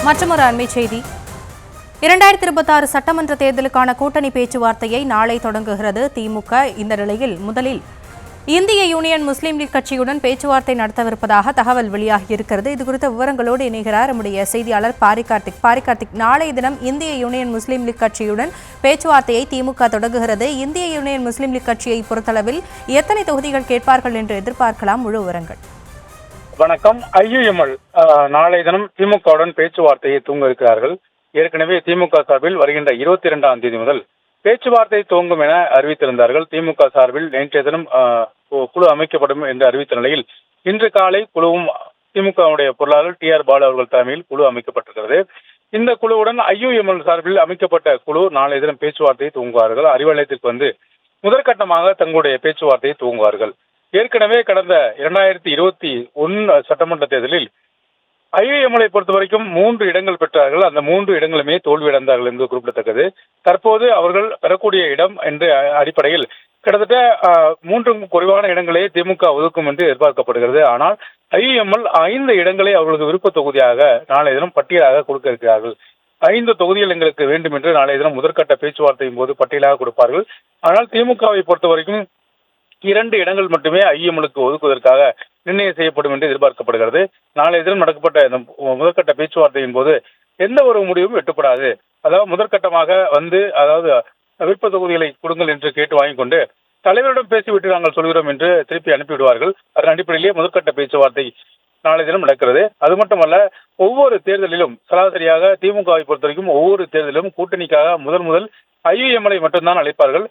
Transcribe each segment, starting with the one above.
மற்றொரு அண்மை செய்தி 2026 சட்டமன்ற தேர்தலுக்கான கூட்டணி பேச்சுவார்த்தையை நாளை தொடங்குகிறது திமுக. இந்த நிலையில் முதலில் இந்திய யூனியன் முஸ்லீம் லீக் கட்சியுடன் பேச்சுவார்த்தை நடத்தவிருப்பதாக தகவல் வெளியாகியிருக்கிறது. இதுகுறித்த விவரங்களோடு இணைகிறார் நம்முடைய செய்தியாளர் பாரிகார்த்திக். நாளைய தினம் இந்திய யூனியன் முஸ்லீம் லீக் கட்சியுடன் பேச்சுவார்த்தையை திமுக தொடங்குகிறது. இந்திய யூனியன் முஸ்லீம் லீக் கட்சியை பொறுத்தளவில் எத்தனை தொகுதிகள் கேட்பார்கள் என்று எதிர்பார்க்கலாம்? முழு விவரங்கள். வணக்கம். ஐயுஎம்எல் நாளை தினம் திமுகவுடன் பேச்சுவார்த்தையை துவங்க இருக்கிறார்கள். ஏற்கனவே திமுக சார்பில் வருகின்ற 22ஆம் தேதி முதல் பேச்சுவார்த்தை துவங்கும் என அறிவித்திருந்தார்கள். திமுக சார்பில் நேற்றைய தினம் குழு அமைக்கப்படும் என்று அறிவித்த நிலையில் இன்று காலை குழுவும் திமுகவுடைய பொருளாளர் TR பாலு அவர்கள் தலைமையில் குழு அமைக்கப்பட்டிருக்கிறது. இந்த குழுவுடன் ஐயுஎம்எல் சார்பில் அமைக்கப்பட்ட குழு நாளை தினம் பேச்சுவார்த்தையை துவங்குவார்கள். அறிவாலயத்திற்கு வந்து முதற்கட்டமாக தங்களுடைய பேச்சுவார்த்தையை துவங்குவார்கள். ஏற்கனவே கடந்த 2021 சட்டமன்ற தேர்தலில் ஐயுஎம்எலை பொறுத்த வரைக்கும் 3 இடங்கள் பெற்றார்கள். அந்த 3 இடங்களுமே தோல்வியடைந்தார்கள் என்பது குறிப்பிடத்தக்கது. தற்போது அவர்கள் பெறக்கூடிய இடம் என்ற அடிப்படையில் கிட்டத்தட்ட 3க்கும் குறைவான இடங்களே திமுக ஒதுக்கும் என்று எதிர்பார்க்கப்படுகிறது. ஆனால் ஐயுஎம்எல் 5 இடங்களை அவர்களது விருப்ப தொகுதியாக நாளைய தினம் பட்டியலாக கொடுக்க இருக்கிறார்கள். 5 தொகுதிகள் எங்களுக்கு வேண்டும் என்று நாளைய தினம் முதற்கட்ட பேச்சுவார்த்தையின் போது பட்டியலாக கொடுப்பார்கள். ஆனால் திமுகவை பொறுத்த வரைக்கும் 2 இடங்கள் மட்டுமே ஐயுஎம்எலுக்கு ஒதுக்குவதற்காக நிர்ணயம் செய்யப்படும் என்று எதிர்பார்க்கப்படுகிறது. நாளைய தினம் நடக்கப்பட்ட இந்த முதற்கட்ட பேச்சுவார்த்தையின் போது எந்த ஒரு முடிவும் எட்டப்படாது. அதாவது முதற்கட்டமாக வந்து விருப்ப தொகுதிகளை கொடுங்கள் என்று கேட்டு வாங்கிக் கொண்டு தலைவரிடம் பேசிவிட்டு நாங்கள் சொல்கிறோம் என்று திருப்பி அனுப்பிவிடுவார்கள். அதன் அடிப்படையிலேயே முதற்கட்ட பேச்சுவார்த்தை நாளைய தினம் நடக்கிறது. அது மட்டுமல்ல, ஒவ்வொரு தேர்தலிலும் சராசரியாக திமுகவை பொறுத்த வரைக்கும் ஒவ்வொரு தேர்தலிலும் கூட்டணிக்காக முதல் ஐயுஎம்எலை மட்டும்தான் அழைப்பார்கள்.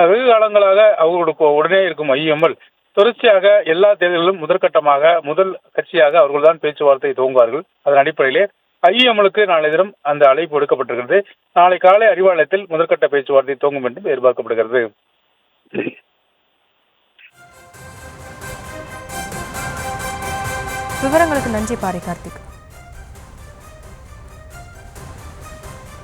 வெகு காலங்களாக அவர்களுக்கு உடனே இருக்கும் ஐயுஎம்எல் தொடர்ச்சியாக எல்லா தேர்தலிலும் முதற்கட்டமாக முதல் கட்சியாக அவர்கள்தான் பேச்சுவார்த்தை துவங்குவார்கள். அதன் அடிப்படையிலே ஐயுஎம்எலுக்கு நாளை தினம் அந்த அழைப்பு எடுக்கப்பட்டிருக்கிறது. நாளை காலை அறிவாலயத்தில் முதற்கட்ட பேச்சுவார்த்தை துவங்கும் என்றும் எதிர்பார்க்கப்படுகிறது. விவரங்களுக்கு நன்றி பாரிகார்த்திக்.